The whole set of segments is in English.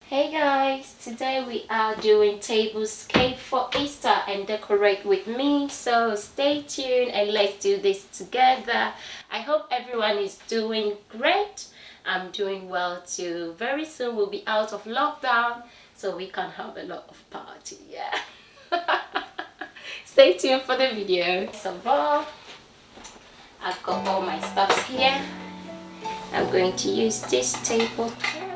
Hey guys, today we are doing tablescape for Easter and decorate with me, so stay tuned and let's do this together. I hope everyone is doing great. I'm doing well too. Very soon we'll be out of lockdown, so we can have a lot of party. Yeah. Stay tuned for the video. So far, I've got all my stuffs here. I'm going to use this table cloth.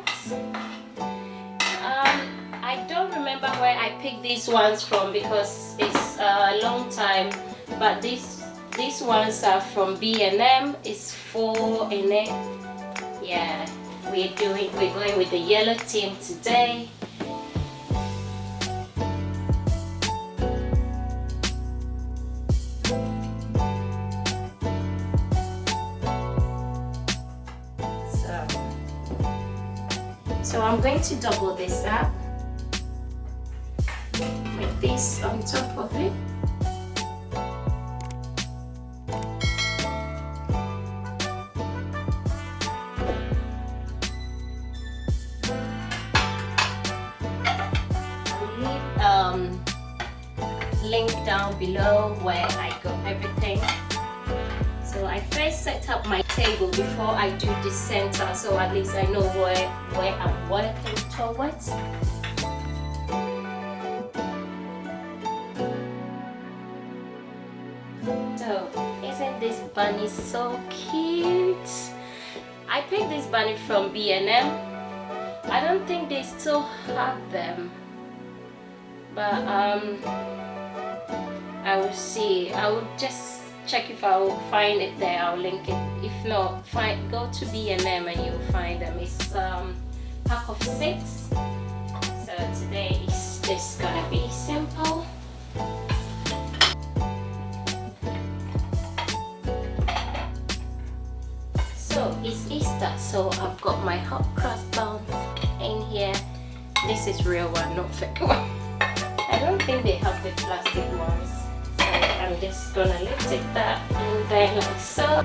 I don't remember where I picked these ones from because it's a long time, but these ones are from B&M. It's 4 in it. Yeah, we're going with the yellow theme today. So I'm going to double this up with this on top of it. I'll leave link down below where I got everything. So I first set up my table before I do the center, so at least I know where I'm working towards. So isn't this bunny so cute? I picked this bunny from B&M. I don't think they still have them, but I will see. I will just check if I will find it there. I'll link it. If not, go to B&M and you'll find them. It's pack of 6. So today is just gonna be simple. So it's Easter, so I've got my hot cross buns in here. This is real one, not fake one. I don't think they have the plastic ones. So I'm just gonna lift it that in there like so.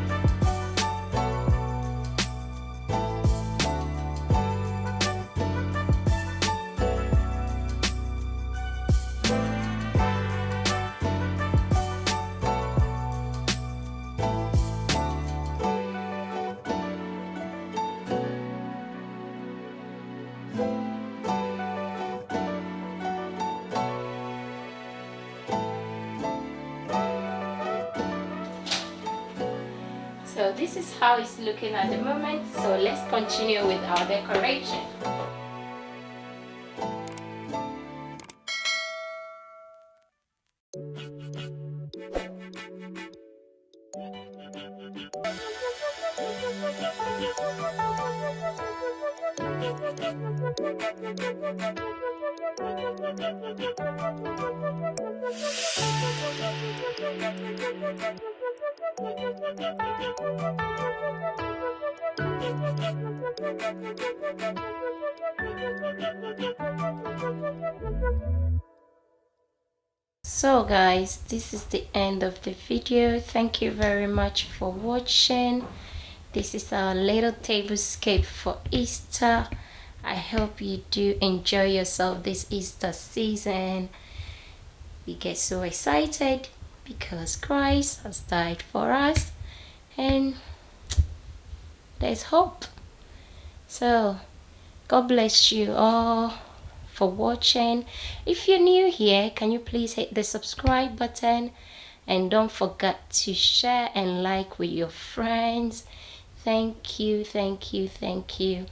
So this is how it's looking at the moment. So let's continue with our decoration. So guys, this is the end of the video. Thank you very much for watching. This is our little tablescape for Easter. I hope you do enjoy yourself this Easter season. We get so excited because Christ has died for us and there's hope. So God bless you all for watching. If you're new here, can you please hit the subscribe button and don't forget to share and like with your friends. Thank you, thank you, thank you.